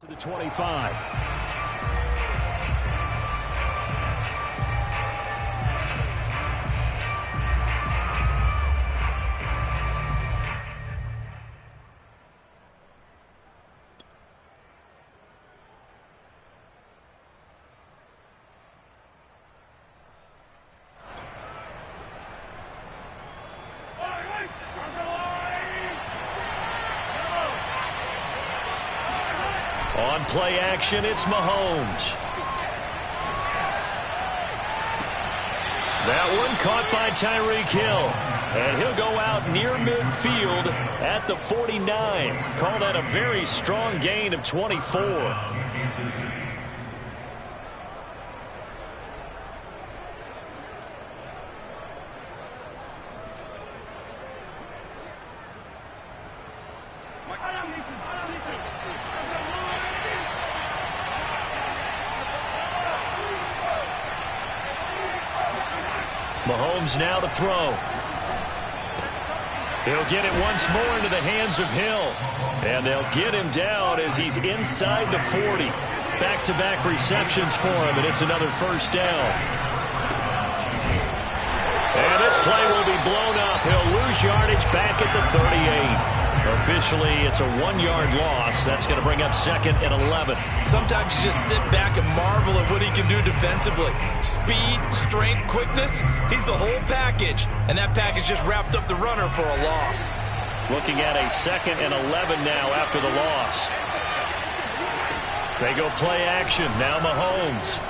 To the 25. On play action, it's Mahomes. That one caught by Tyreek Hill. And he'll go out near midfield at the 49. Call that a very strong gain of 24. Mahomes now to throw. He'll get it once more into the hands of Hill. And they'll get him down as he's inside the 40. Back-to-back receptions for him, and it's another first down. And this play will be blown up. He'll lose yardage back at the 38. Officially, it's a 1-yard loss. That's going to bring up 2nd and 11. Sometimes you just sit back and marvel at what he can do defensively. Speed, strength, quickness, he's the whole package. And that package just wrapped up the runner for a loss. Looking at a 2nd and 11 now after the loss. They go play action. Now Mahomes.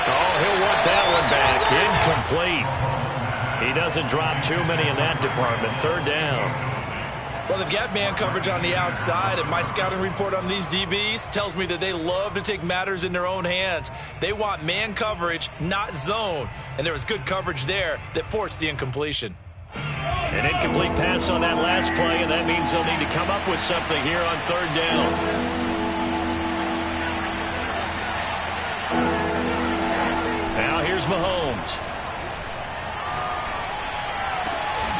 Oh, he'll want that one back. Incomplete. He doesn't drop too many in that department. 3rd down. Well, they've got man coverage on the outside, and my scouting report on these DBs tells me that they love to take matters in their own hands. They want man coverage, not zone. And there was good coverage there that forced the incompletion. An incomplete pass on that last play, and that means they'll need to come up with something here on 3rd down. Now here's Mahomes.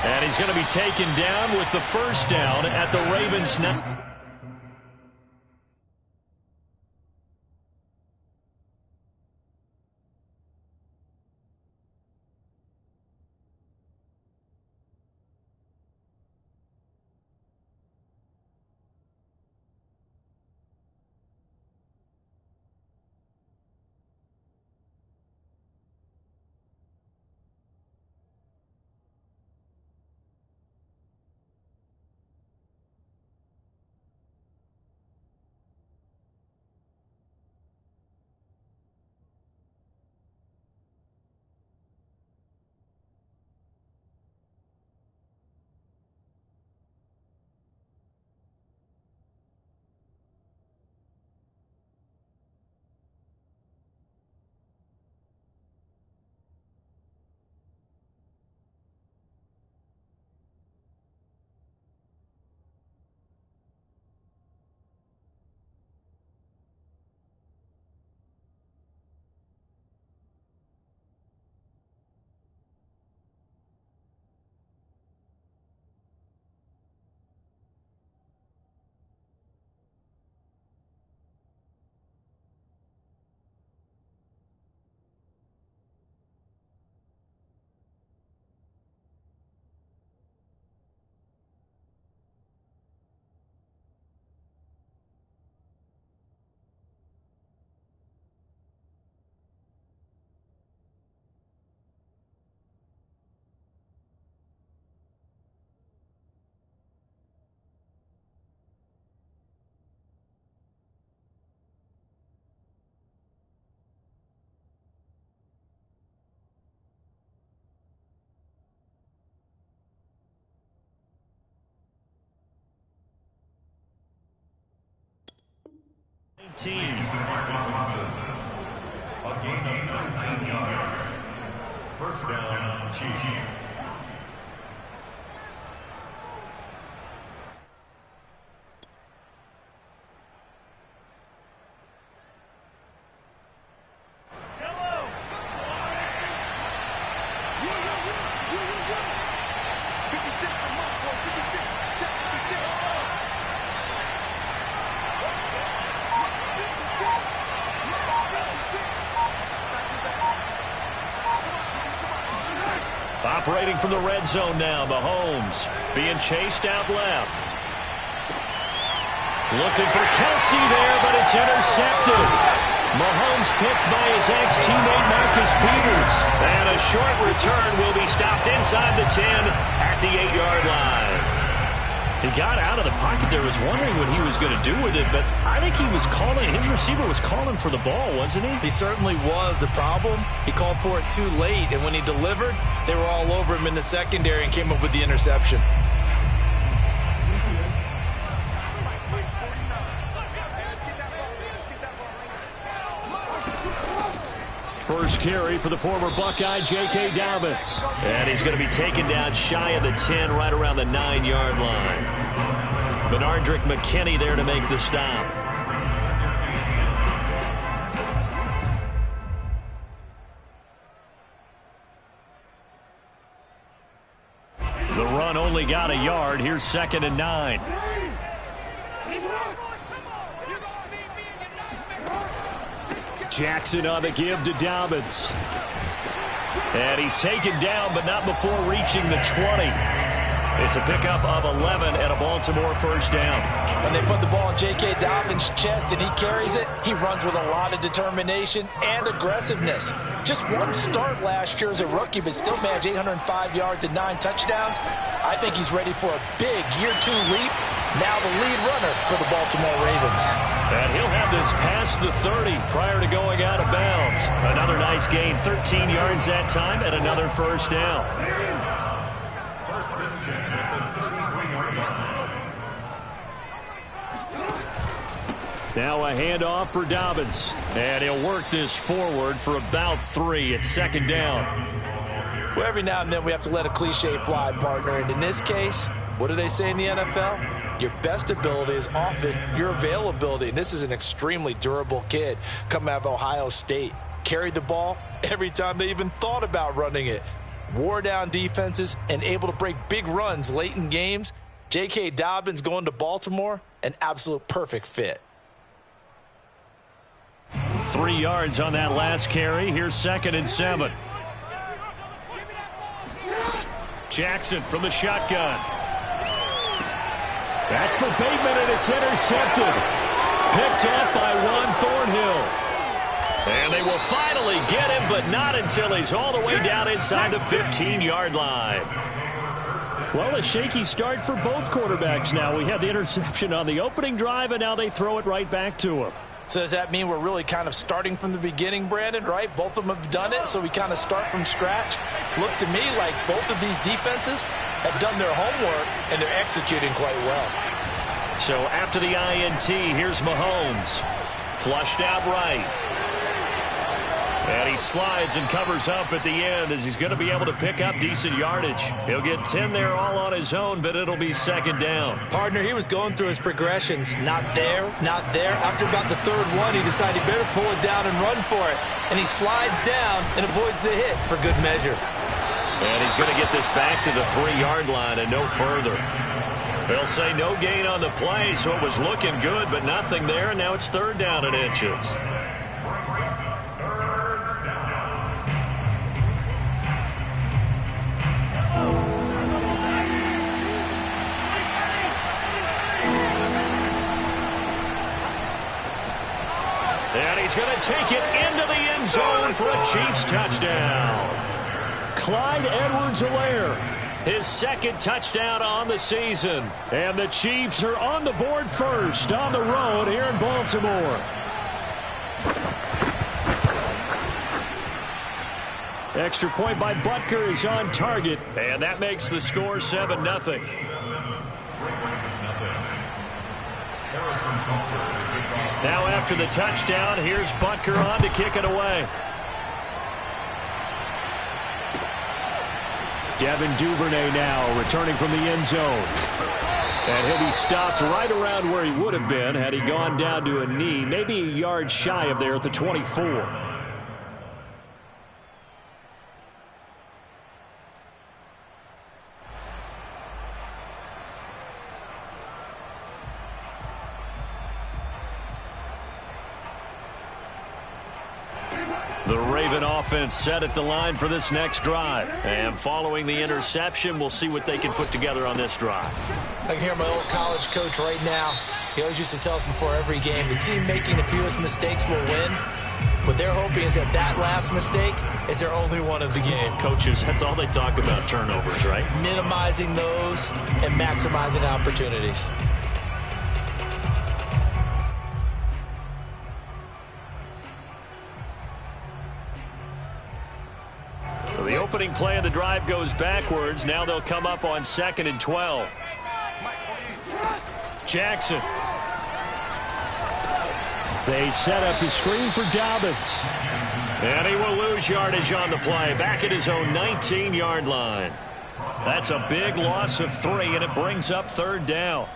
And he's going to be taken down with the first down at the Ravens now. A gain of 10 yards. First down, Chiefs. Operating from the red zone now, Mahomes being chased out left. Looking for Kelsey there, but it's intercepted. Mahomes picked by his ex-teammate Marcus Peters. And a short return will be stopped inside the 10 at the 8-yard line. He got out of the pocket there, was wondering what he was going to do with it, but I think he was calling, his receiver was calling for the ball, wasn't he? He certainly was. The problem, he called for it too late, and when he delivered, they were all over him in the secondary and came up with the interception. First carry for the former Buckeye, J.K. Dobbins. And he's going to be taken down shy of the 10, right around the 9-yard line. Benardrick McKinney there to make the stop. The run only got a yard. Here's 2nd and 9. Jackson on the give to Dobbins. And he's taken down, but not before reaching the 20. It's a pickup of 11 and a Baltimore first down. When they put the ball in J.K. Dobbins' chest and he carries it, he runs with a lot of determination and aggressiveness. Just one start last year as a rookie, but still managed 805 yards and 9 touchdowns. I think he's ready for a big year-2 leap. Now the lead runner for the Baltimore Ravens. And he'll have this past the 30 prior to going out of bounds. Another nice gain, 13 yards that time, and another first down. Now a handoff for Dobbins. And he'll work this forward for about 3 at 2nd down. Well, every now and then we have to let a cliche fly, partner. And in this case, what do they say in the NFL? Your best ability is often your availability. And this is an extremely durable kid coming out of Ohio State. Carried the ball every time they even thought about running it. Wore down defenses and able to break big runs late in games. J.K. Dobbins going to Baltimore, an absolute perfect fit. 3 yards on that last carry. Here's 2nd and 7. Jackson from the shotgun. That's for Bateman, and it's intercepted. Picked off by Juan Thornhill. And they will finally get him, but not until he's all the way down inside the 15-yard line. Well, a shaky start for both quarterbacks now. We had the interception on the opening drive, and now they throw it right back to him. So does that mean we're really kind of starting from the beginning, Brandon, right? Both of them have done it, so we kind of start from scratch. Looks to me like both of these defenses have done their homework, and they're executing quite well. So after the INT, here's Mahomes. Flushed out right. And he slides and covers up at the end as he's going to be able to pick up decent yardage. He'll get 10 there all on his own, but it'll be 2nd down. Partner, he was going through his progressions. Not there, not there. After about the 3rd one, he decided he better pull it down and run for it. And he slides down and avoids the hit for good measure. And he's going to get this back to the 3-yard line and no further. They'll say no gain on the play, so it was looking good, but nothing there, and now it's 3rd down and inches. And he's going to take it into the end zone for a Chiefs touchdown. Clyde Edwards-Helaire, his 2nd touchdown on the season. And the Chiefs are on the board first on the road here in Baltimore. Extra point by Butker is on target, and that makes the score 7-0. Now after the touchdown, here's Butker on to kick it away. Devin Duvernay now returning from the end zone. And he'll be stopped right around where he would have been had he gone down to a knee, maybe a yard shy of there at the 24. The Raven offense set at the line for this next drive. And following the interception, we'll see what they can put together on this drive. I can hear my old college coach right now. He always used to tell us before every game, the team making the fewest mistakes will win. What they're hoping is that last mistake is their only one of the game. Coaches, that's all they talk about, turnovers, right? Minimizing those and maximizing opportunities. So the opening play of the drive goes backwards. Now they'll come up on 2nd and 12. Jackson. They set up the screen for Dobbins. And he will lose yardage on the play. Back at his own 19-yard line. That's a big loss of 3, and it brings up 3rd down.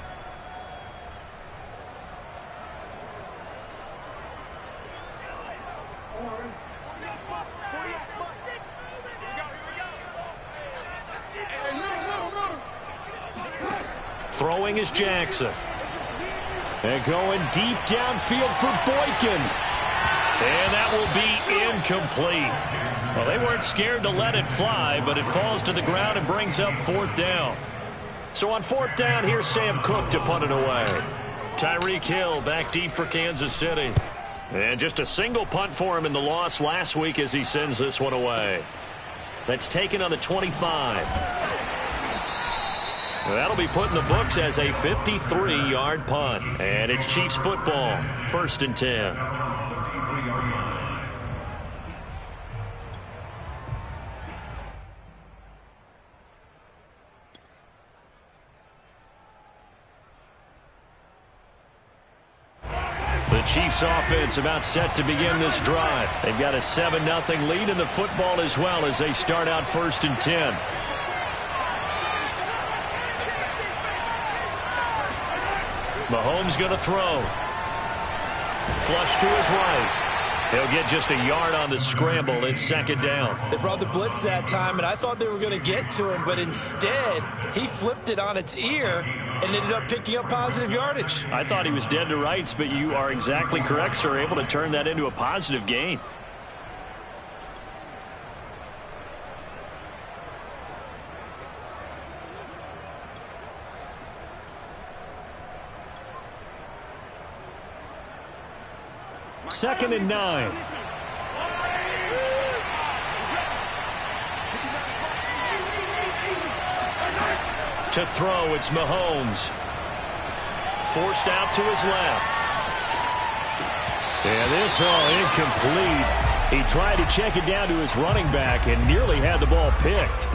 Throwing is Jackson. And going deep downfield for Boykin. And that will be incomplete. Well, they weren't scared to let it fly, but it falls to the ground and brings up 4th down. So on 4th down, here's Sam Cook to punt it away. Tyreek Hill back deep for Kansas City. And just a single punt for him in the loss last week as he sends this one away. That's taken on the 25. That'll be put in the books as a 53-yard punt. And it's Chiefs football, 1st and 10. The Chiefs offense about set to begin this drive. They've got a 7-0 lead in the football as well as they start out 1st and 10. Mahomes going to throw. Flush to his right. He'll get just a yard on the scramble. It's 2nd down. They brought the blitz that time, and I thought they were going to get to him, but instead he flipped it on its ear and ended up picking up positive yardage. I thought he was dead to rights, but you are exactly correct, sir. Able to turn that into a positive gain. Second and 9. To throw, it's Mahomes. Forced out to his left. And this incomplete. He tried to check it down to his running back and nearly had the ball picked.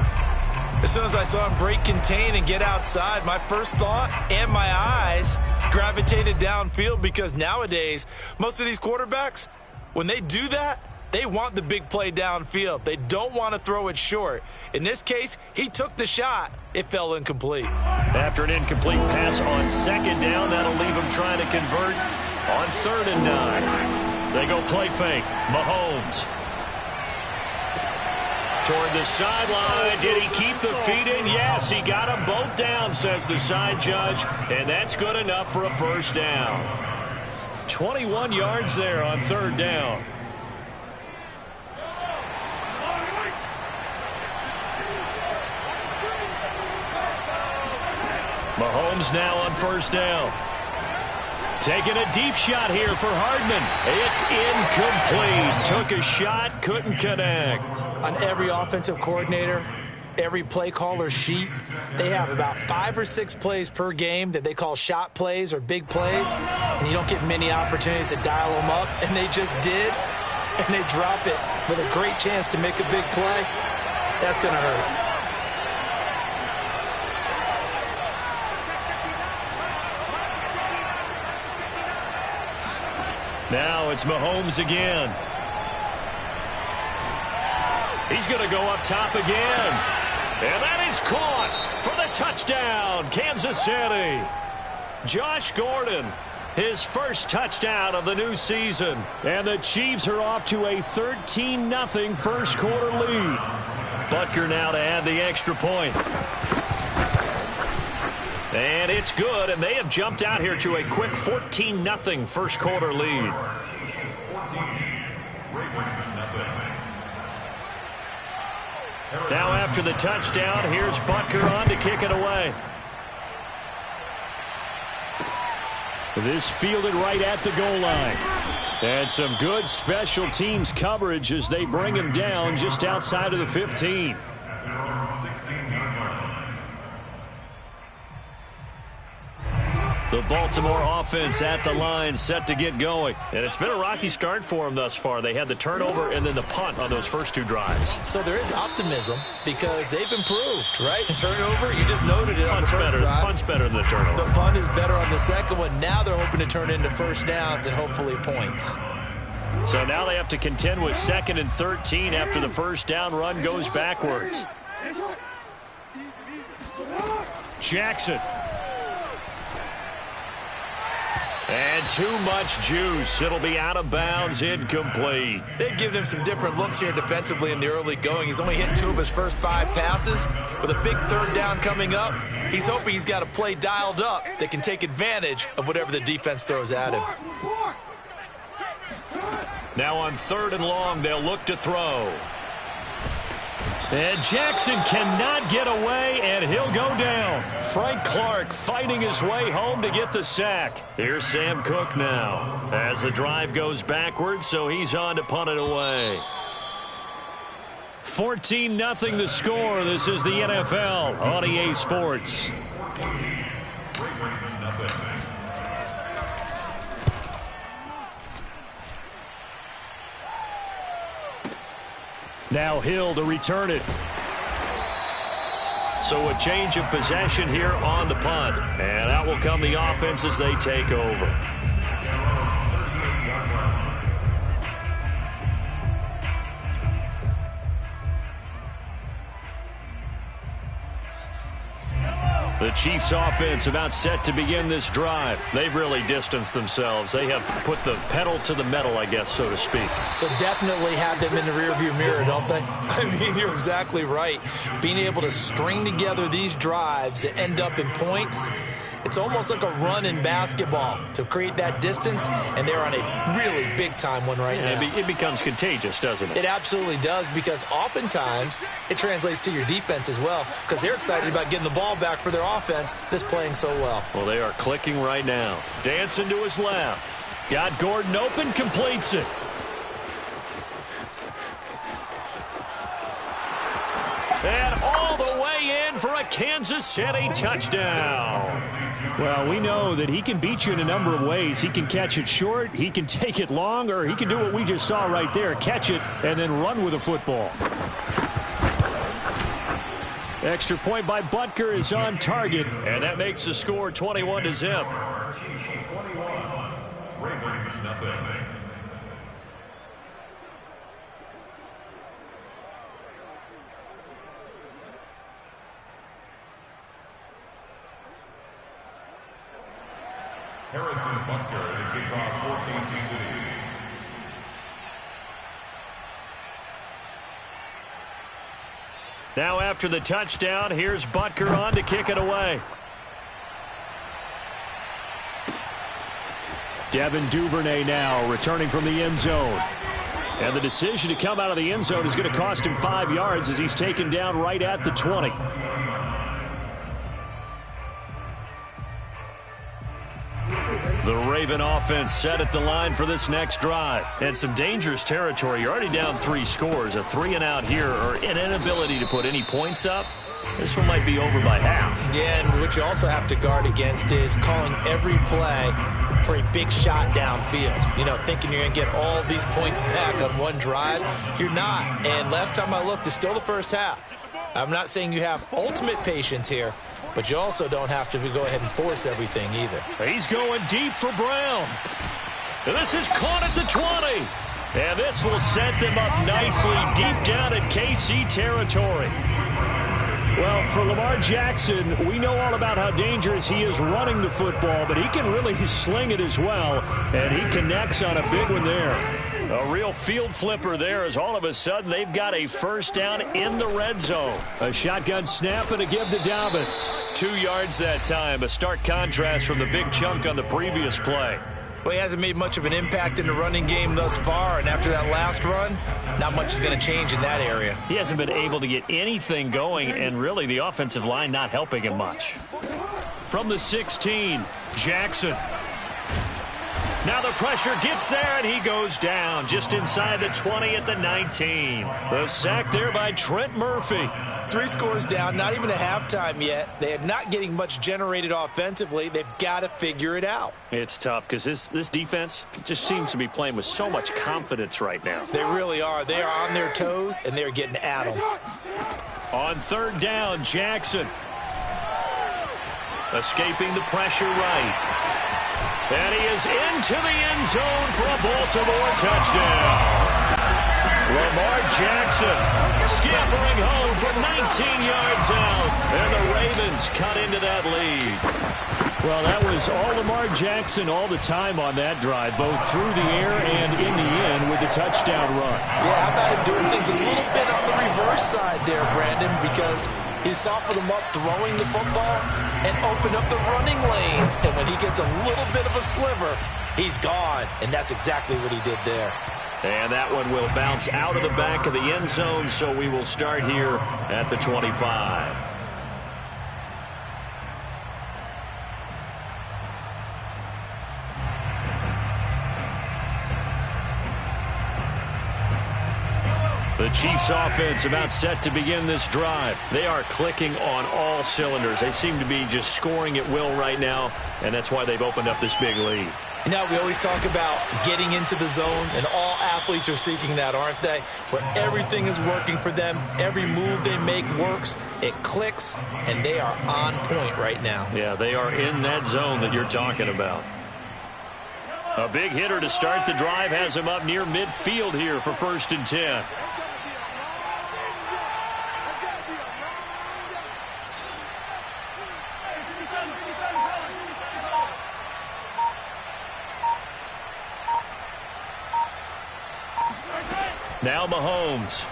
As soon as I saw him break contain and get outside, my first thought and my eyes gravitated downfield, because nowadays, most of these quarterbacks, when they do that, they want the big play downfield. They don't want to throw it short. In this case, he took the shot. It fell incomplete. After an incomplete pass on 2nd down, that'll leave him trying to convert on 3rd and 9. They go play fake. Mahomes. Toward the sideline. Did he keep the feet in? Yes, he got them both down, says the side judge. And that's good enough for a 1st down. 21 yards there on 3rd down. Mahomes now on 1st down. Taking a deep shot here for Hardman. It's incomplete. Took a shot, couldn't connect. On every offensive coordinator, every play caller sheet, they have about 5 or 6 plays per game that they call shot plays or big plays, and you don't get many opportunities to dial them up, and they just did, and they drop it with a great chance to make a big play. That's going to hurt. Now it's Mahomes again. He's going to go up top again. And that is caught for the touchdown, Kansas City. Josh Gordon, his first touchdown of the new season. And the Chiefs are off to a 13-0 first quarter lead. Butker now to add the extra point. And it's good, and they have jumped out here to a quick 14-0 first quarter lead. Now after the touchdown, here's Butker on to kick it away. This fielded right at the goal line. And some good special teams coverage as they bring him down just outside of the 15. The Baltimore offense at the line, set to get going. And it's been a rocky start for them thus far. They had the turnover and then the punt on those first two drives. So there is optimism because they've improved, right? Turnover, you just noted it on the first drive. Punt's better than the turnover. The punt is better on the second one. Now they're hoping to turn into first downs and hopefully points. So now they have to contend with 2nd and 13 after the first down run goes backwards. Jackson. And too much juice. It'll be out of bounds, incomplete. They've given him some different looks here defensively in the early going. He's only hit 2 of his first 5 passes. With a big third down coming up, he's hoping he's got a play dialed up that can take advantage of whatever the defense throws at him. Now on 3rd and long, they'll look to throw. And Jackson cannot get away, and he'll go down. Frank Clark fighting his way home to get the sack. Here's Sam Cook now as the drive goes backwards, so he's on to punt it away. 14-0 the score. This is the NFL on EA Sports. Now Hill to return it. So a change of possession here on the punt. And out will come the offense as they take over. The Chiefs offense about set to begin this drive. They've really distanced themselves. They have put the pedal to the metal, I guess, so to speak. So definitely have them in the rearview mirror, don't they? I mean, you're exactly right. Being able to string together these drives that end up in points, it's almost like a run in basketball to create that distance, and they're on a really big-time one right now. It becomes contagious, doesn't it? It absolutely does, because oftentimes it translates to your defense as well, because they're excited about getting the ball back for their offense that's playing so well. Well, they are clicking right now. Dancing to his left. Got Gordon open, completes it. And all the way in for a Kansas City touchdown. Well, we know that he can beat you in a number of ways. He can catch it short, he can take it long, or he can do what we just saw right there, catch it and then run with the football. Extra point by Butker is on target, and that makes the score 21-0. Ravens nothing. Harrison Butker to kick off for Kansas City. Now after the touchdown, here's Butker on to kick it away. Devin Duvernay now returning from the end zone. And the decision to come out of the end zone is going to cost him 5 yards as he's taken down right at the 20. The Raven offense set at the line for this next drive. And some dangerous territory. You're already down 3 scores. A 3-and-out here, or an inability to put any points up. This one might be over by half. Yeah, and what you also have to guard against is calling every play for a big shot downfield. You know, thinking you're going to get all these points back on one drive. You're not. And last time I looked, it's still the first half. I'm not saying you have ultimate patience here, but you also don't have to go ahead and force everything either. He's going deep for Brown. And this is caught at the 20. And this will set them up nicely deep down in KC territory. Well, for Lamar Jackson, we know all about how dangerous he is running the football, but he can really sling it as well, and he connects on a big one there. A real field flipper there as all of a sudden they've got a first down in the red zone. A shotgun snap and a give to Dobbins. 2 yards that time, a stark contrast from the big chunk on the previous play. Well, he hasn't made much of an impact in the running game thus far, and after that last run, not much is going to change in that area. He hasn't been able to get anything going, and really the offensive line not helping him much. From the 16, Jackson. Now the pressure gets there, and he goes down just inside the 20 at the 19. The sack there by Trent Murphy. 3 scores down, not even a halftime yet. They are not getting much generated offensively. They've got to figure it out. It's tough because this defense just seems to be playing with so much confidence right now. They really are. They are on their toes, and they're getting at them. On 3rd down, Jackson. Escaping the pressure right. And he is into the end zone for a Baltimore touchdown. Lamar Jackson scampering home from 19 yards out. And the Ravens cut into that lead. Well, that was all Lamar Jackson all the time on that drive, both through the air and in the end with the touchdown run. Yeah, how about him doing things a little bit on the reverse side there, Brandon, because he softened them up throwing the football and opened up the running lanes. And when he gets a little bit of a sliver, he's gone. And that's exactly what he did there. And that one will bounce out of the back of the end zone, so we will start here at the 25. The Chiefs offense about set to begin this drive. They are clicking on all cylinders. They seem to be just scoring at will right now, and that's why they've opened up this big lead. You know, we always talk about getting into the zone, and all athletes are seeking that, aren't they? Where everything is working for them, every move they make works, it clicks, and they are on point right now. Yeah, they are in that zone that you're talking about. A big hitter to start the drive has him up near midfield here for 1st and 10. Now Mahomes.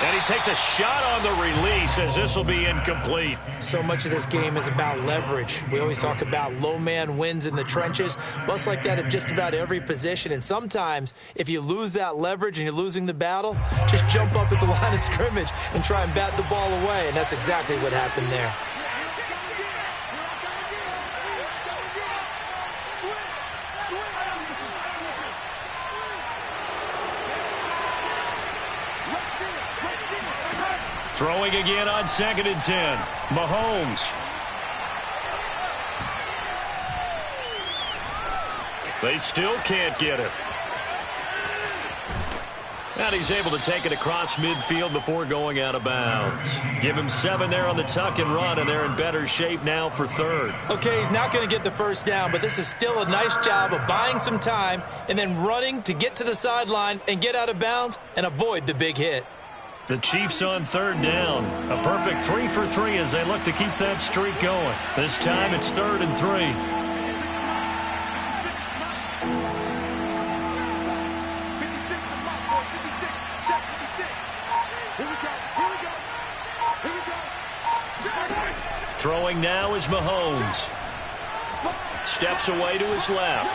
And he takes a shot on the release as this will be incomplete. So much of this game is about leverage. We always talk about low man wins in the trenches. Well, it's like that at just about every position. And sometimes if you lose that leverage and you're losing the battle, just jump up at the line of scrimmage and try and bat the ball away. And that's exactly what happened there. Throwing again on 2nd and 10. Mahomes. They still can't get him. And he's able to take it across midfield before going out of bounds. Give him 7 there on the tuck and run, and they're in better shape now for 3rd. Okay, he's not going to get the 1st down, but this is still a nice job of buying some time and then running to get to the sideline and get out of bounds and avoid the big hit. The Chiefs on 3rd down. A perfect 3 for 3 as they look to keep that streak going. This time it's 3rd and 3. Throwing now is Mahomes. Steps away to his left.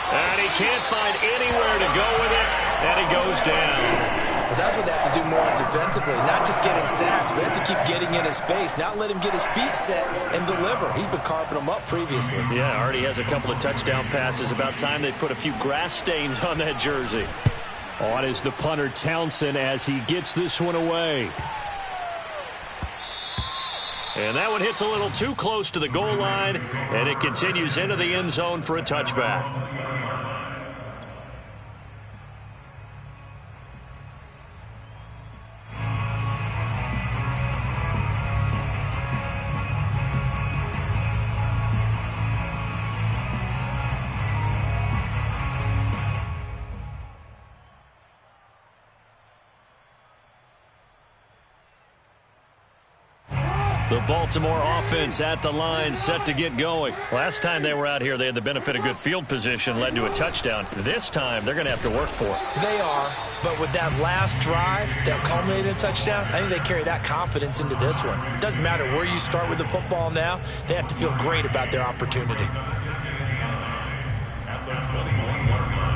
And he can't find anywhere to go with it, and he goes down. Well, that's what they have to do more defensively, not just getting sacks, but they have to keep getting in his face, not let him get his feet set and deliver. He's been carving them up previously. Yeah, already has a couple of touchdown passes. About time they put a few grass stains on that jersey. On is the punter Townsend as he gets this one away. And that one hits a little too close to the goal line, and it continues into the end zone for a touchback. The Baltimore offense at the line, set to get going. Last time they were out here, they had the benefit of good field position, led to a touchdown. This time, they're going to have to work for it. They are, but with that last drive that culminated in a touchdown, I think they carry that confidence into this one. It doesn't matter where you start with the football now. They have to feel great about their opportunity. At the 21-yard line.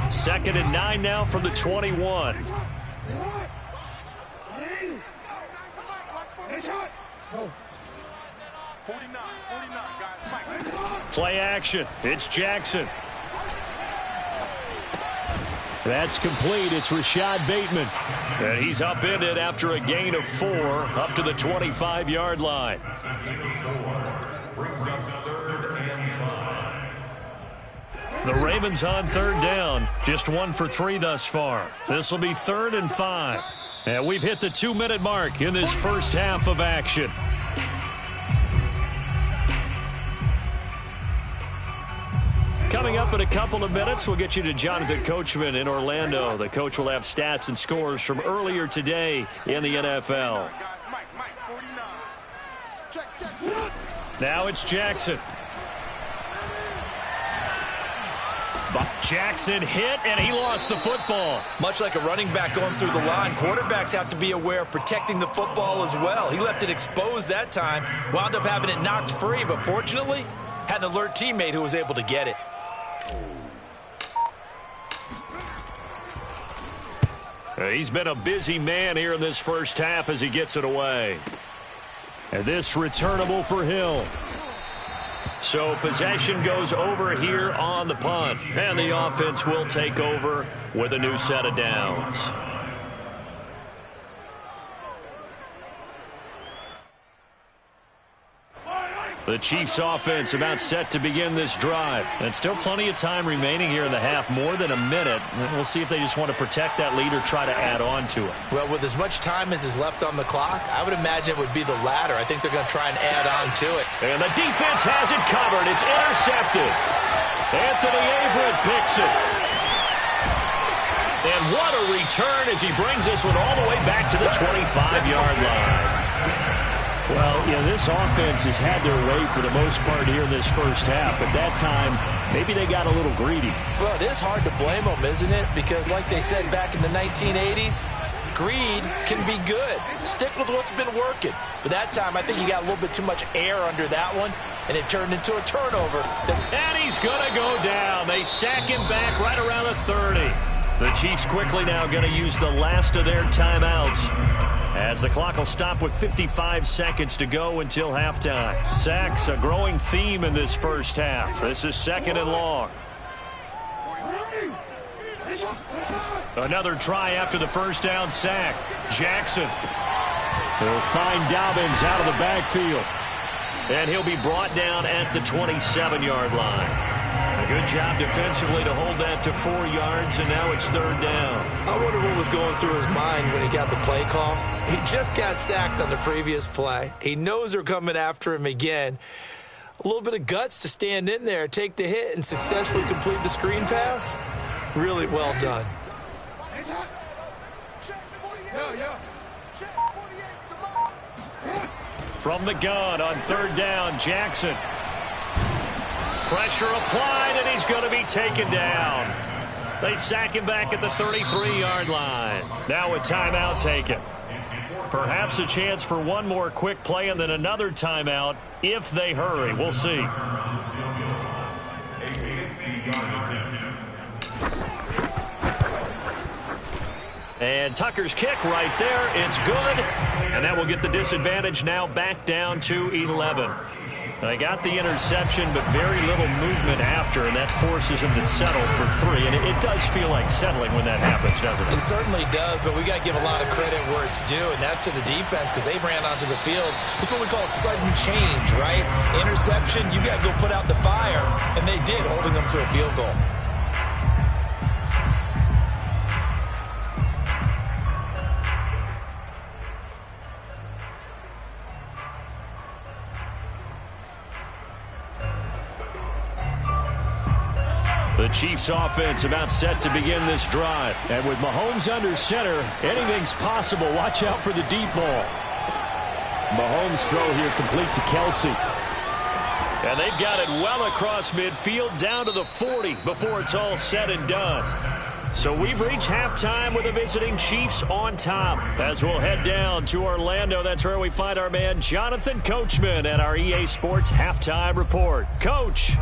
2nd and 9 now from the 21. Play action. It's Jackson. That's complete. It's Rashad Bateman. And he's upended after a gain of 4 up to the 25-yard line. Brings up 3rd and 5. The Ravens on 3rd down. Just 1 for 3 thus far. This will be 3rd and 5. And we've hit the 2-minute mark in this first half of action. Coming up in a couple of minutes, we'll get you to Jonathan Coachman in Orlando. The coach will have stats and scores from earlier today in the NFL. Now it's Jackson. But Jackson hit, and he lost the football. Much like a running back going through the line, quarterbacks have to be aware of protecting the football as well. He left it exposed that time, wound up having it knocked free, but fortunately, had an alert teammate who was able to get it. He's been a busy man here in this first half as he gets it away. And this returnable for Hill. So possession goes over here on the punt. And the offense will take over with a new set of downs. The Chiefs offense about set to begin this drive. And still plenty of time remaining here in the half, more than a minute. We'll see if they just want to protect that lead or try to add on to it. Well, with as much time as is left on the clock, I would imagine it would be the latter. I think they're going to try and add on to it. And the defense has it covered. It's intercepted. Anthony Averett picks it. And what a return as he brings this one all the way back to the 25-yard line. Well, yeah, this offense has had their way for the most part here in this first half. But that time, maybe they got a little greedy. Well, it is hard to blame them, isn't it? Because like they said back in the 1980s, greed can be good. Stick with what's been working. But that time, I think he got a little bit too much air under that one, and it turned into a turnover. And he's going to go down. They sack him back right around the 30. The Chiefs quickly now going to use the last of their timeouts, as the clock will stop with 55 seconds to go until halftime. Sacks, a growing theme in this first half. This is 2nd and long. Another try after the first down sack. Jackson. He'll find Dobbins out of the backfield. And he'll be brought down at the 27-yard line. A good job defensively to hold that to 4 yards, and now it's 3rd down. I wonder what was going through his mind when he got the play call. He just got sacked on the previous play. He knows they're coming after him again. A little bit of guts to stand in there, take the hit, and successfully complete the screen pass. Really well done. From the gun on 3rd down, Jackson. Pressure applied, and he's going to be taken down. They sack him back at the 33-yard line. Now a timeout taken. Perhaps a chance for one more quick play and then another timeout if they hurry. We'll see. And Tucker's kick right there. It's good. And that will get the disadvantage now back down to 11. They got the interception, but very little movement after, and that forces him to settle for 3. And it does feel like settling when that happens, doesn't it? It certainly does, but we got to give a lot of credit where it's due, and that's to the defense because they ran onto the field. This is what we call sudden change, right? Interception, you got to go put out the fire, and they did, holding them to a field goal. The Chiefs offense about set to begin this drive. And with Mahomes under center, anything's possible. Watch out for the deep ball. Mahomes' throw here complete to Kelsey. And they've got it well across midfield down to the 40 before it's all said and done. So we've reached halftime with the visiting Chiefs on top. As we'll head down to Orlando, that's where we find our man Jonathan Coachman at our EA Sports Halftime Report. Coach.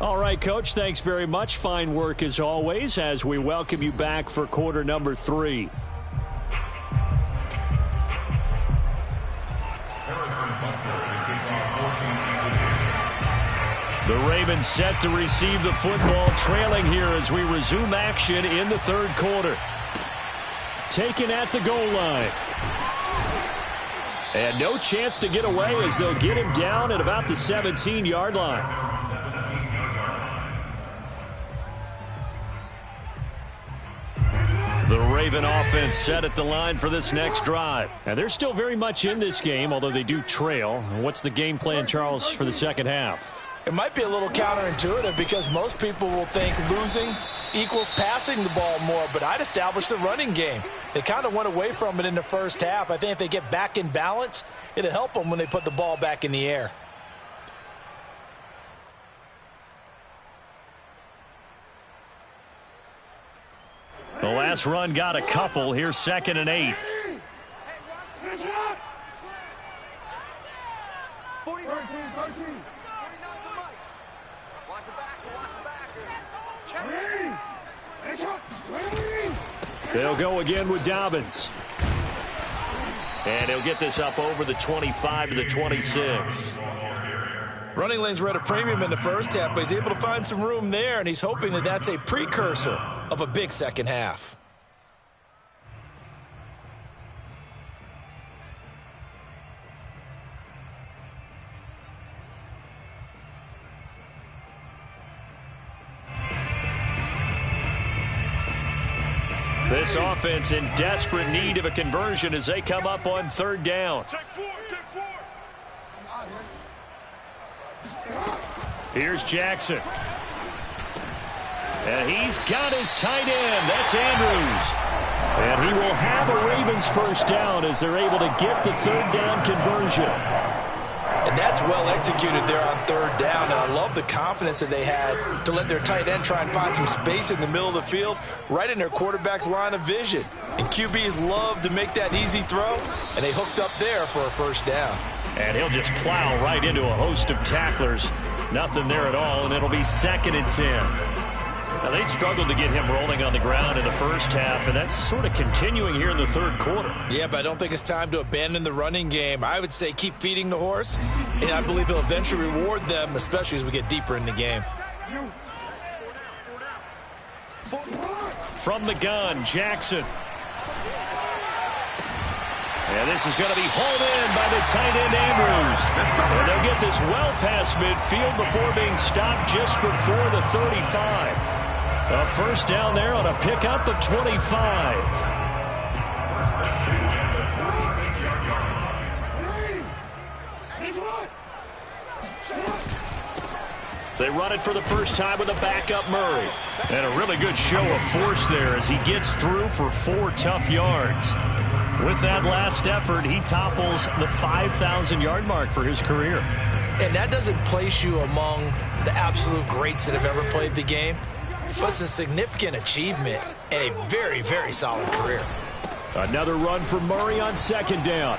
All right, Coach, thanks very much. Fine work as always as we welcome you back for quarter number 3. The Ravens set to receive the football, trailing here as we resume action in the third quarter. Taken at the goal line. And no chance to get away as they'll get him down at about the 17-yard line. The Raven offense set at the line for this next drive. And they're still very much in this game, although they do trail. What's the game plan, Charles, for the second half? It might be a little counterintuitive because most people will think losing equals passing the ball more, but I'd establish the running game. They kind of went away from it in the first half. I think if they get back in balance, it'll help them when they put the ball back in the air. The last run got a couple. Here's 2nd and 8. They'll go again with Dobbins. And he'll get this up over the 25 to the 26. Running lanes were at a premium in the first half, but he's able to find some room there, and he's hoping that that's a precursor of a big second half. This offense in desperate need of a conversion as they come up on 3rd down. Here's Jackson. And he's got his tight end. That's Andrews. And he will have a Ravens first down as they're able to get the 3rd down conversion. And that's well executed there on 3rd down. And I love the confidence that they had to let their tight end try and find some space in the middle of the field, right in their quarterback's line of vision. And QBs love to make that easy throw, and they hooked up there for a first down. And he'll just plow right into a host of tacklers. Nothing there at all, and it'll be 2nd and 10. Now, they struggled to get him rolling on the ground in the first half, and that's sort of continuing here in the third quarter. Yeah, but I don't think it's time to abandon the running game. I would say keep feeding the horse, and I believe he'll eventually reward them, especially as we get deeper in the game. From the gun, Jackson. And this is going to be hauled in by the tight end, Andrews. And they'll get this well past midfield before being stopped just before the 35. A first down there on a pickup of 25. They run it for the first time with a backup Murray. And a really good show of force there as he gets through for 4 tough yards. With that last effort, he topples the 5,000-yard mark for his career. And that doesn't place you among the absolute greats that have ever played the game, but it's a significant achievement and a very, very solid career. Another run for Murray on 2nd down.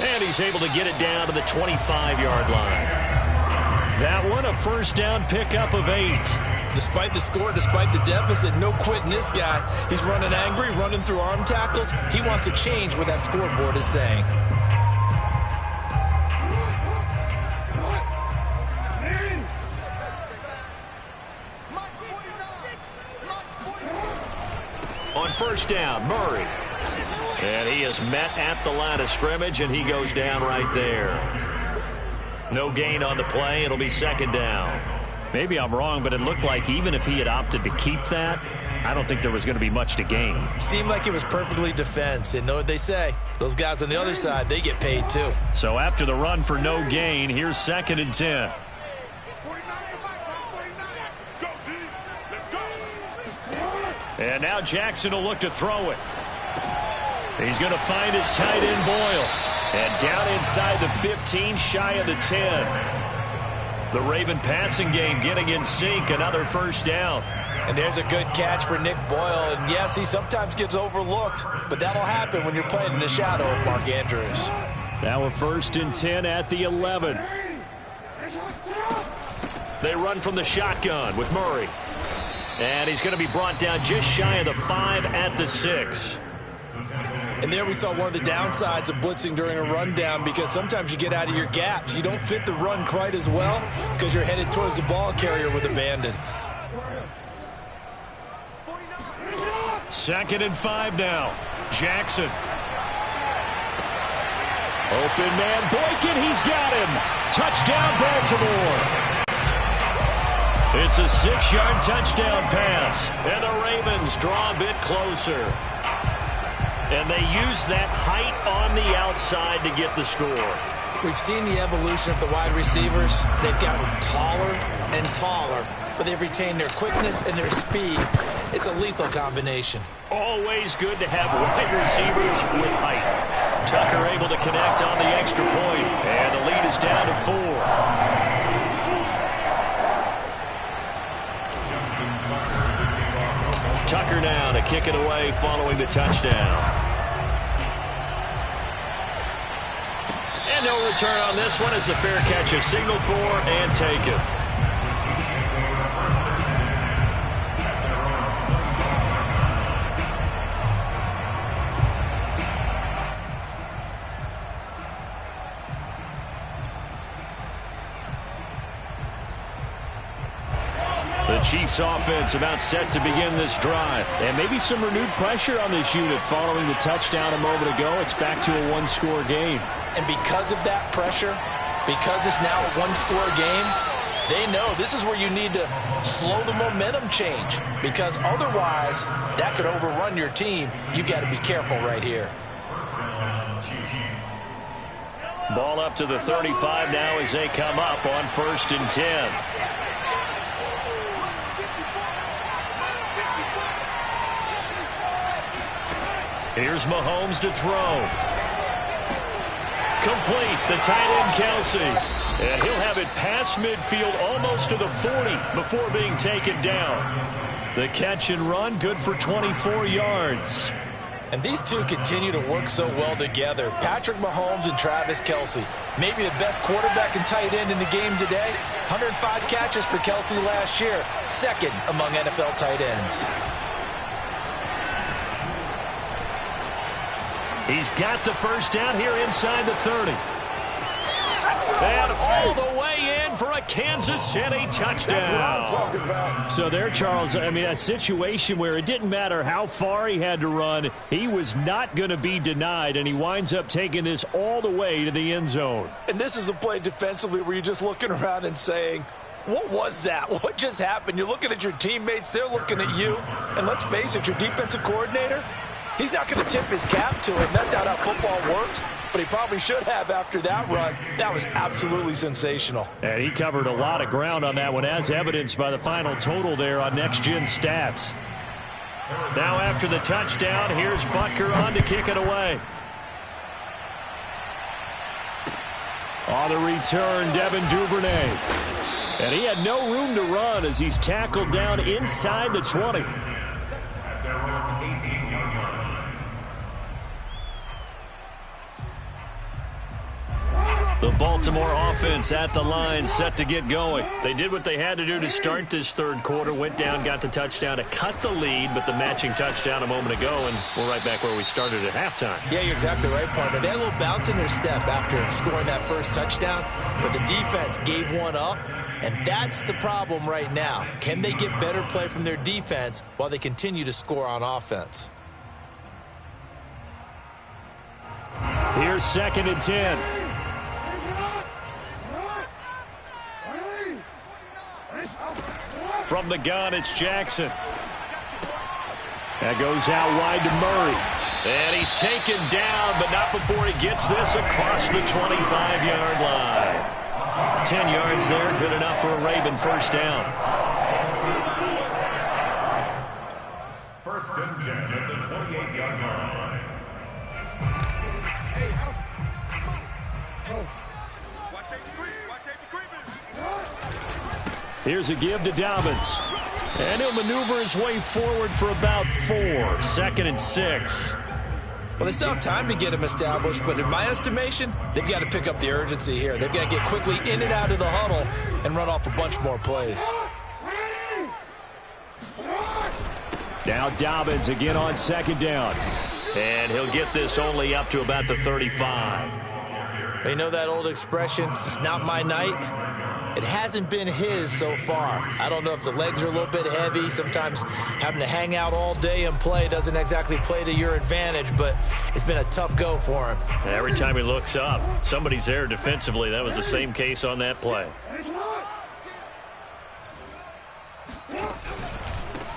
And he's able to get it down to the 25-yard line. That one, a first down pickup of 8. Despite the score, despite the deficit, no quitting this guy. He's running angry, running through arm tackles. He wants to change what that scoreboard is saying. On first down, Murray. And he is met at the line of scrimmage, and he goes down right there. No gain on the play. It'll be 2nd down. Maybe I'm wrong, but it looked like even if he had opted to keep that, I don't think there was going to be much to gain. Seemed like it was perfectly defense. And know what they say? Those guys on the other side, they get paid too. So after the run for no gain, here's 2nd and 10. And now Jackson will look to throw it. He's going to find his tight end Boyle. And down inside the 15, shy of the 10. The Raven passing game getting in sync, another first down. And there's a good catch for Nick Boyle. And yes, he sometimes gets overlooked, but that'll happen when you're playing in the shadow of Mark Andrews. Now a 1st and 10 at the 11. They run from the shotgun with Murray. And he's going to be brought down just shy of the 5 at the 6. And there we saw one of the downsides of blitzing during a rundown, because sometimes you get out of your gaps. You don't fit the run quite as well because you're headed towards the ball carrier with abandon. 2nd and 5 now. Jackson. Open man, Boykin, he's got him. Touchdown, Baltimore. It's a 6-yard touchdown pass. And the Ravens draw a bit closer. And they use that height on the outside to get the score. We've seen the evolution of the wide receivers. They've gotten taller and taller, but they've retained their quickness and their speed. It's a lethal combination. Always good to have wide receivers with height. Tucker able to connect on the extra point, and the lead is down to 4. Tucker now to kick it away following the touchdown. And no return on this one as the fair catch is signaled for and taken. The Chiefs offense about set to begin this drive. And maybe some renewed pressure on this unit following the touchdown a moment ago. It's back to a one-score game. And because of that pressure, because it's now a one-score game, they know this is where you need to slow the momentum change, because otherwise that could overrun your team. You've got to be careful right here. Ball up to the 35 now as they come up on 1st and 10. Here's Mahomes to throw. Complete, the tight end Kelsey. And he'll have it past midfield almost to the 40 before being taken down. The catch and run, good for 24 yards. And these two continue to work so well together. Patrick Mahomes and Travis Kelsey. Maybe the best quarterback and tight end in the game today. 105 catches for Kelsey last year. Second among NFL tight ends. He's got the first down here inside the 30. And all the way in for a Kansas City touchdown. So there, Charles, I mean, a situation where it didn't matter how far he had to run. He was not going to be denied, and he winds up taking this all the way to the end zone. And this is a play defensively where you're just looking around and saying, what was that? What just happened? You're looking at your teammates. They're looking at you. And let's face it, your defensive coordinator, he's not going to tip his cap to him. That's not how football works, but he probably should have after that run. That was absolutely sensational. And he covered a lot of ground on that one, as evidenced by the final total there on Next Gen Stats. Now after the touchdown, here's Butker on to kick it away. On the return, Devin Duvernay. And he had no room to run as he's tackled down inside the 20. The Baltimore offense at the line, set to get going. They did what they had to do to start this third quarter, went down, got the touchdown to cut the lead, but the matching touchdown a moment ago, and we're right back where we started at halftime. Yeah, you're exactly right, partner. They had a little bounce in their step after scoring that first touchdown, but the defense gave one up, and that's the problem right now. Can they get better play from their defense while they continue to score on offense? Here's 2nd and 10. From the gun, it's Jackson. That goes out wide to Murray. And he's taken down, but not before he gets this across the 25-yard line. 10 yards there, good enough for a Raven first down. First and 10 at the 28-yard line. Here's a give to Dobbins. And he'll maneuver his way forward for about 4. Second and 6. Well, they still have time to get him established, but in my estimation, they've got to pick up the urgency here. They've got to get quickly in and out of the huddle and run off a bunch more plays. Now Dobbins again on second down. And he'll get this only up to about the 35. You know that old expression, it's not my night? It hasn't been his so far. I don't know if the legs are a little bit heavy. Sometimes having to hang out all day and play doesn't exactly play to your advantage, but it's been a tough go for him. Every time he looks up, somebody's there defensively. That was the same case on that play.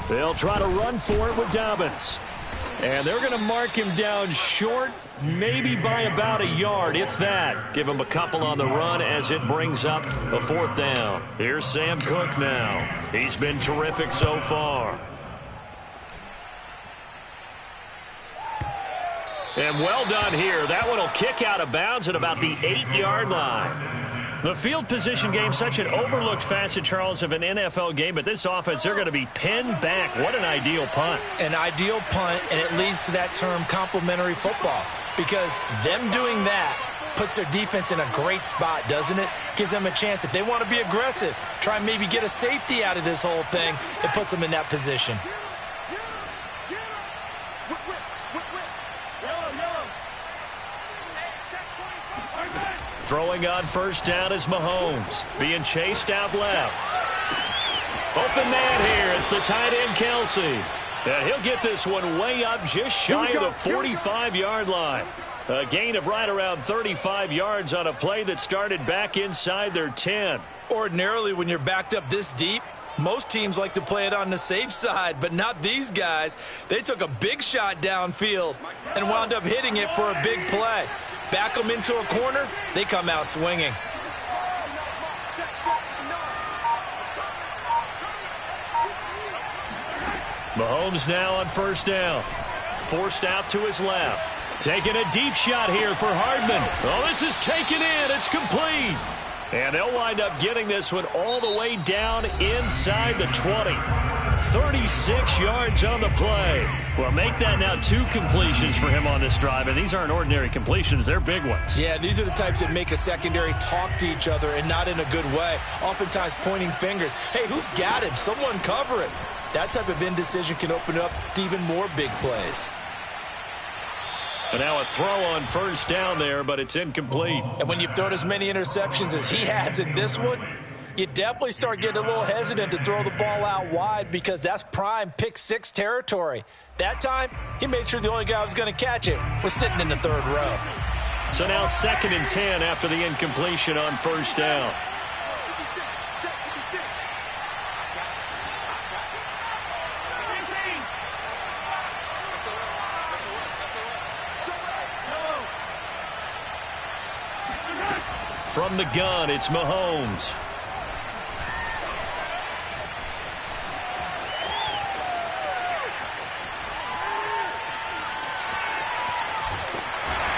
They'll try to run for it with Dobbins. And they're going to mark him down short, maybe by about a yard, if that. Give him a couple on the run as it brings up a fourth down. Here's Sam Cook now. He's been terrific so far. And well done here. That one will kick out of bounds at about the 8-yard line. The field position game, such an overlooked facet, Charles, of an NFL game, but this offense, they're going to be pinned back. What an ideal punt. An ideal punt, and it leads to that term complementary football, because them doing that puts their defense in a great spot, doesn't it? Gives them a chance. If they want to be aggressive, try and maybe get a safety out of this whole thing, it puts them in that position. Throwing on first down is Mahomes. Being chased out left. Open man here. It's the tight end, Kelsey. And he'll get this one way up just shy of the 45-yard line. A gain of right around 35 yards on a play that started back inside their 10. Ordinarily, when you're backed up this deep, most teams like to play it on the safe side, but not these guys. They took a big shot downfield and wound up hitting it for a big play. Back them into a corner, they come out swinging. Mahomes now on first down. Forced out to his left. Taking a deep shot here for Hardman. Oh, this is taken in. It's complete. And they'll wind up getting this one all the way down inside the 20. 36 yards on the play. Well, make that now 2 completions for him on this drive, and these aren't ordinary completions. They're big ones. Yeah, these are the types that make a secondary talk to each other and not in a good way. Oftentimes pointing fingers. Hey, who's got him? Someone cover him. That type of indecision can open up to even more big plays. And now a throw on first down there, but it's incomplete. And when you've thrown as many interceptions as he has in this one, you definitely start getting a little hesitant to throw the ball out wide, because that's prime pick 6 territory. That time, he made sure the only guy who was going to catch it was sitting in the 3rd row. So now 2nd and 10 after the incompletion on first down. From the gun, it's Mahomes.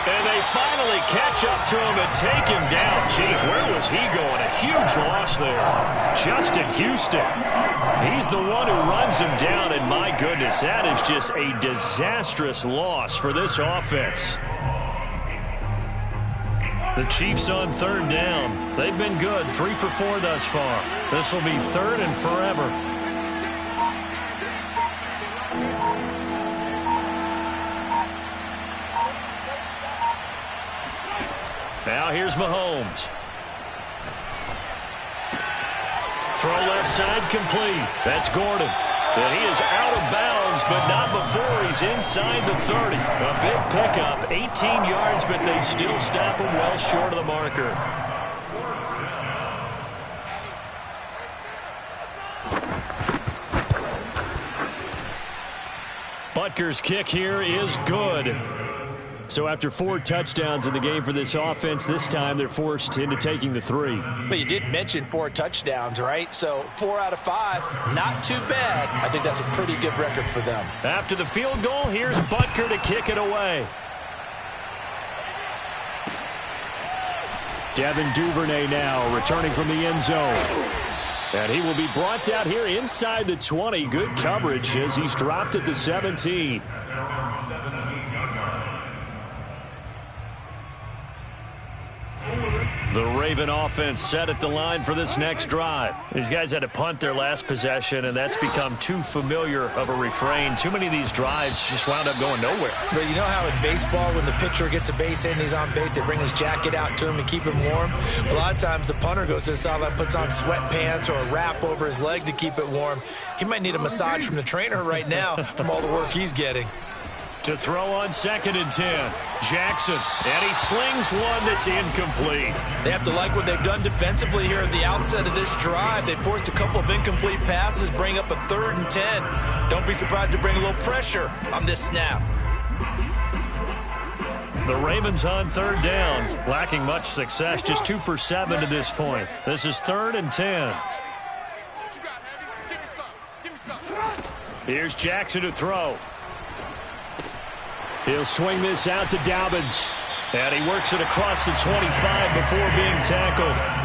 And they finally catch up to him and take him down. Jeez, where was he going? A huge loss there. Justin Houston. He's the one who runs him down, and my goodness, that is just a disastrous loss for this offense. The Chiefs on 3rd down. They've been good, 3 for 4 thus far. This will be 3rd and forever. Now here's Mahomes. Throw left side complete. That's Gordon. And he is out of bounds, but not before he's inside the 30. A big pickup, 18 yards, but they still stop him well short of the marker. Butker's kick here is good. So after 4 touchdowns in the game for this offense, this time they're forced into taking the 3. But you did mention 4 touchdowns, right? So 4 out of 5, not too bad. I think that's a pretty good record for them. After the field goal, here's Butker to kick it away. Devin Duvernay now returning from the end zone. And he will be brought down here inside the 20. Good coverage as he's dropped at the 17. The Raven offense set at the line for this next drive. These guys had to punt their last possession, and that's become too familiar of a refrain. Too many of these drives just wound up going nowhere. But you know how in baseball, when the pitcher gets a base hit and he's on base, they bring his jacket out to him to keep him warm? A lot of times the punter goes to the sideline, puts on sweatpants or a wrap over his leg to keep it warm. He might need a massage from the trainer right now from all the work he's getting. To throw on 2nd and 10. Jackson, and he slings one that's incomplete. They have to like what they've done defensively here at the outset of this drive. They forced a couple of incomplete passes, bring up a 3rd and 10. Don't be surprised to bring a little pressure on this snap. The Ravens on 3rd down, lacking much success, just 2 for 7 to this point. This is 3rd and 10. Here's Jackson to throw. He'll swing this out to Dobbins. And he works it across the 25 before being tackled.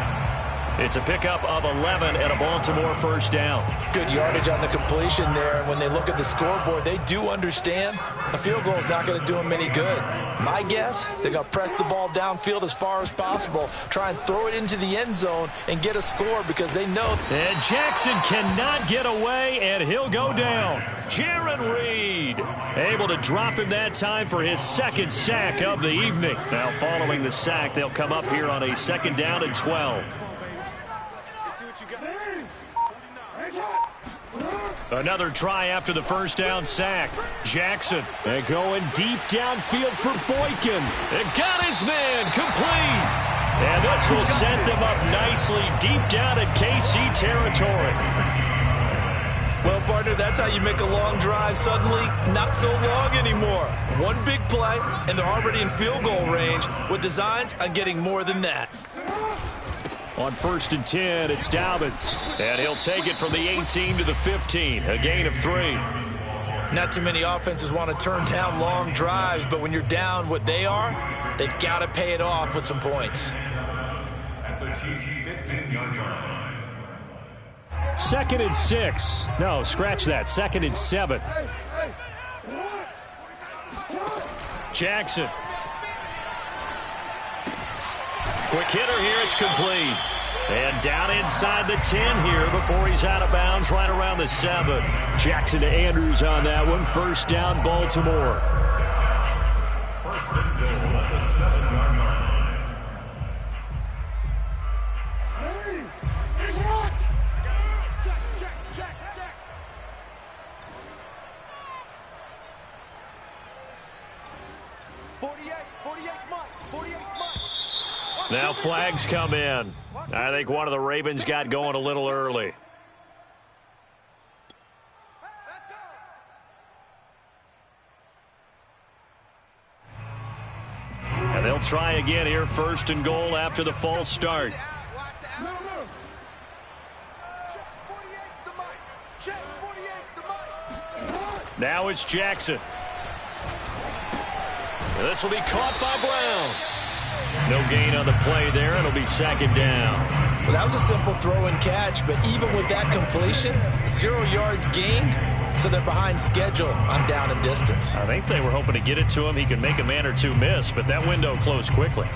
It's a pickup of 11 and a Baltimore 1st down. Good yardage on the completion there. And when they look at the scoreboard, they do understand a field goal is not going to do them any good. My guess, they're going to press the ball downfield as far as possible, try and throw it into the end zone and get a score because they know. And Jackson cannot get away, and he'll go down. Jaron Reed able to drop him that time for his 2nd sack of the evening. Now following the sack, they'll come up here on a 2nd down and 12. Another try after the 1st down sack. Jackson and going deep downfield for Boykin. And got his man complete. And this will set them up nicely deep down in KC territory. Well, partner, that's how you make a long drive suddenly not so long anymore. One big play, and they're already in field goal range with designs on getting more than that. On 1st and 10, it's Dobbins. And he'll take it from the 18 to the 15. A gain of 3. Not too many offenses want to turn down long drives, but when you're down what they are, they've got to pay it off with some points. At the Chiefs' 15-yard line. 2nd and 6. No, scratch that. 2nd and 7. Jackson. Quick hitter here, it's complete. And down inside the 10 here before he's out of bounds right around the 7. Jackson to Andrews on that one. 1st down, Baltimore. 1st and goal at the 7-yard line. Now flags come in. I think one of the Ravens got going a little early. And they'll try again here, 1st and goal after the false start. Now it's Jackson. This will be caught by Brown. No gain on the play there. It'll be 2nd down. Well, that was a simple throw and catch, but even with that completion, 0 yards gained, so they're behind schedule on down and distance. I think they were hoping to get it to him. He could make a man or two miss, but that window closed quickly.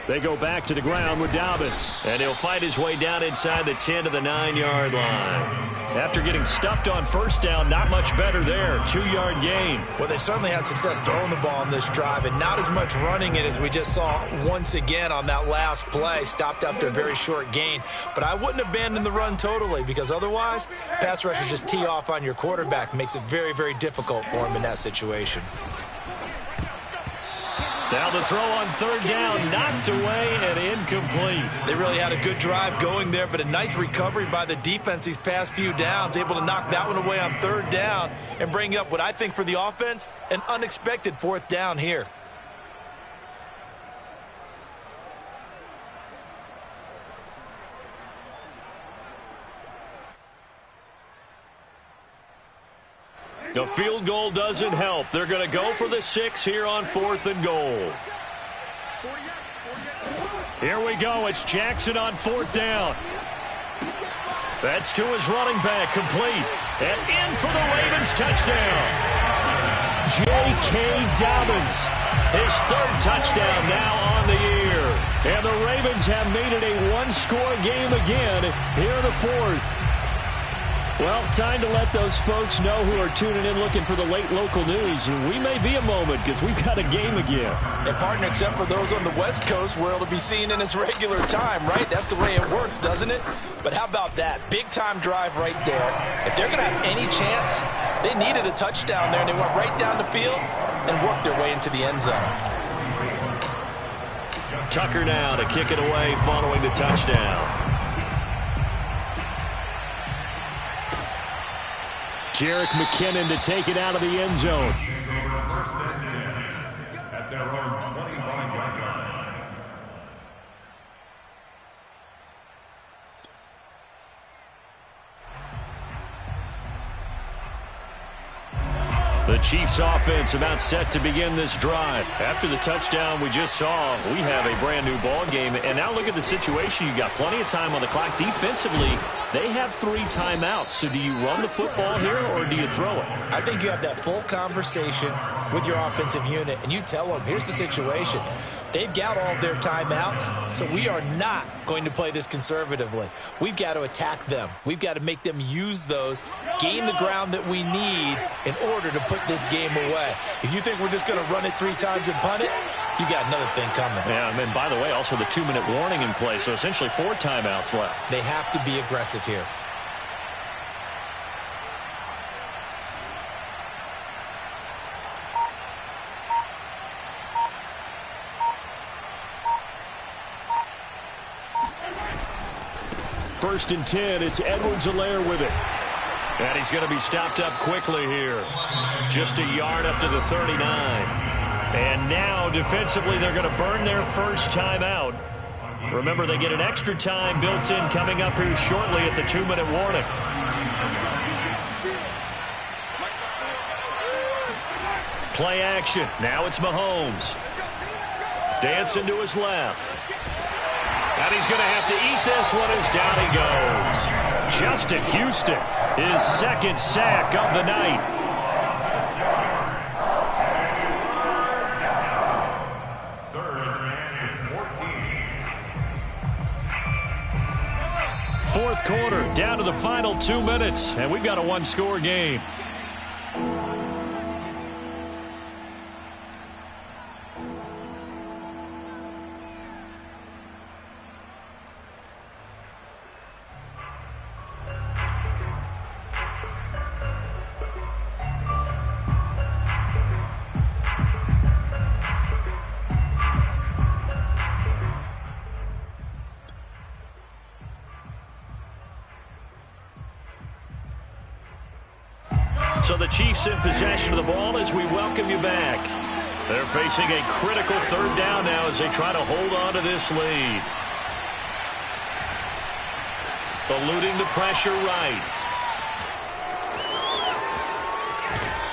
They go back to the ground with Dobbins, and he'll fight his way down inside the 10 to the 9-yard line. After getting stuffed on 1st down, not much better there. 2-yard gain. Well, they certainly had success throwing the ball on this drive, and not as much running it as we just saw once again on that last play. Stopped after a very short gain. But I wouldn't abandon the run totally, because otherwise, pass rushers just tee off on your quarterback. Makes it very, very difficult for him in that situation. Now the throw on third down, knocked away and incomplete. They really had a good drive going there, but a nice recovery by the defense these past few downs, able to knock that one away on third down and bring up what I think for the offense, an unexpected fourth down here. The field goal doesn't help. They're going to go for the 6 here on 4th and goal. Here we go. It's Jackson on 4th down. That's to his running back, complete. And in for the Ravens touchdown. J.K. Dobbins, his 3rd touchdown now on the year. And the Ravens have made it a one-score game again here in the 4th. Well, time to let those folks know who are tuning in looking for the late local news. We may be a moment because we've got a game again. And, partner, except for those on the West Coast, where it'll be seen in its regular time, right? That's the way it works, doesn't it? But how about that? Big-time drive right there. If they're going to have any chance, they needed a touchdown there, and they went right down the field and worked their way into the end zone. Tucker now to kick it away following the touchdown. Jerick McKinnon to take it out of the end zone. First and 10 at their own 25-yard line. The Chiefs offense about set to begin this drive. After the touchdown we just saw, we have a brand new ball game. And now look at the situation. You got plenty of time on the clock. Defensively, they have 3 timeouts. So do you run the football here or do you throw it? I think you have that full conversation with your offensive unit, and you tell them, here's the situation. They've got all their timeouts, so we are not going to play this conservatively. We've got to attack them. We've got to make them use those, gain the ground that we need in order to put this game away. If you think we're just going to run it 3 times and punt it, you got another thing coming. Yeah, and then, by the way, also the 2-minute warning in play, so essentially 4 timeouts left. They have to be aggressive here. First and 10, it's Edwards-Helaire with it. And he's going to be stopped up quickly here. Just a yard up to the 39. And now, defensively, they're going to burn their first timeout. Remember, they get an extra time built in coming up here shortly at the 2-minute warning. Play action. Now it's Mahomes. Dancing to his left. And he's going to have to eat this one as down he goes. Justin Houston, his 2nd sack of the night. Fourth quarter, down to the final 2 minutes, and we've got a one-score game. So the Chiefs in possession of the ball as we welcome you back. They're facing a critical 3rd down now as they try to hold on to this lead. Eluding the pressure right.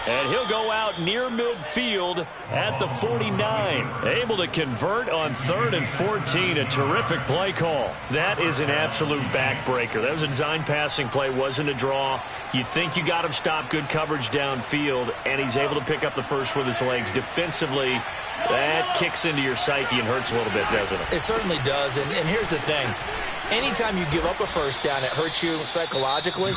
And he'll go out near midfield at the 49. Able to convert on 3rd and 14. A terrific play call. That is an absolute backbreaker. That was a design passing play. Wasn't a draw. You think you got him stopped. Good coverage downfield. And he's able to pick up the first with his legs. Defensively, that kicks into your psyche and hurts a little bit, doesn't it? It certainly does. And here's the thing. Anytime you give up a first down, it hurts you psychologically.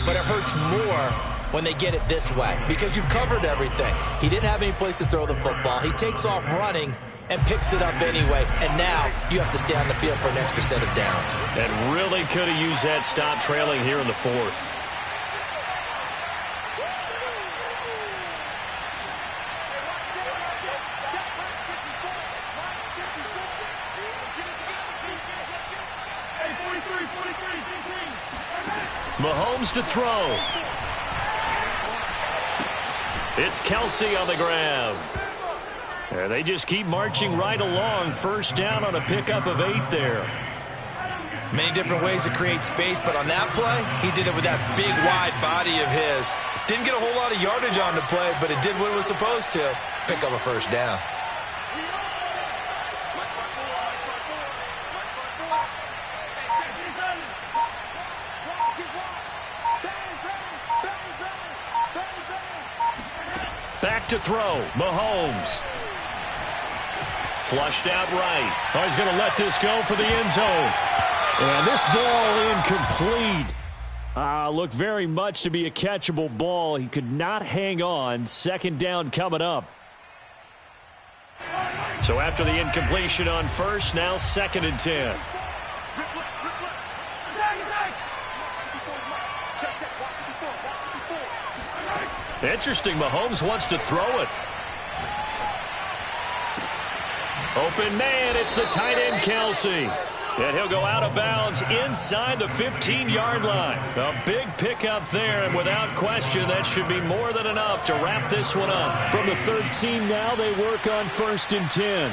But it hurts more when they get it this way, because you've covered everything. He didn't have any place to throw the football. He takes off running and picks it up anyway, and now you have to stay on the field for an extra set of downs. And really could have used that stop trailing here in the 4th. Mahomes to throw. It's Kelsey on the ground. There, they just keep marching right along. First down on a pickup of 8 there. Many different ways to create space, but on that play, he did it with that big, wide body of his. Didn't get a whole lot of yardage on the play, but it did what it was supposed to. Pick up a first down. Back to throw. Mahomes. Flushed out right. Oh, he's going to let this go for the end zone. And this ball incomplete. Looked very much to be a catchable ball. He could not hang on. Second down coming up. So after the incompletion on first, now 2nd and 10. Interesting. Mahomes wants to throw it. Open man. It's the tight end, Kelsey. And he'll go out of bounds inside the 15-yard line. A big pickup there, and without question, that should be more than enough to wrap this one up. From the 13 now, they work on 1st and 10.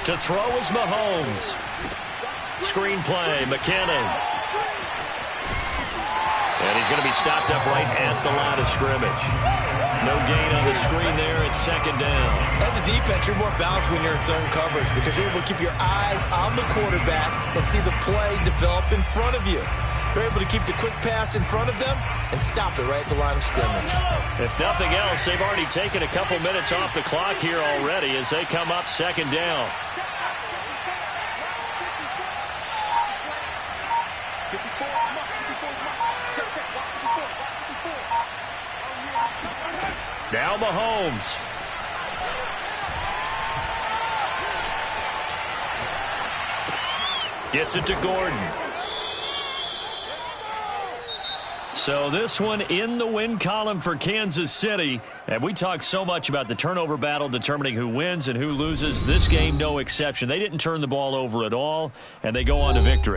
To throw is Mahomes. Screen play, McKinnon. And he's going to be stopped up right at the line of scrimmage. No gain on the screen there. It's 2nd down. As a defense, you're more balanced when you're in zone coverage because you're able to keep your eyes on the quarterback and see the play develop in front of you. You're able to keep the quick pass in front of them and stop it right at the line of scrimmage. If nothing else, they've already taken a couple minutes off the clock here already as they come up 2nd down. Now Mahomes. Gets it to Gordon. So this one in the win column for Kansas City. And we talk so much about the turnover battle determining who wins and who loses. This game, no exception. They didn't turn the ball over at all, and they go on to victory.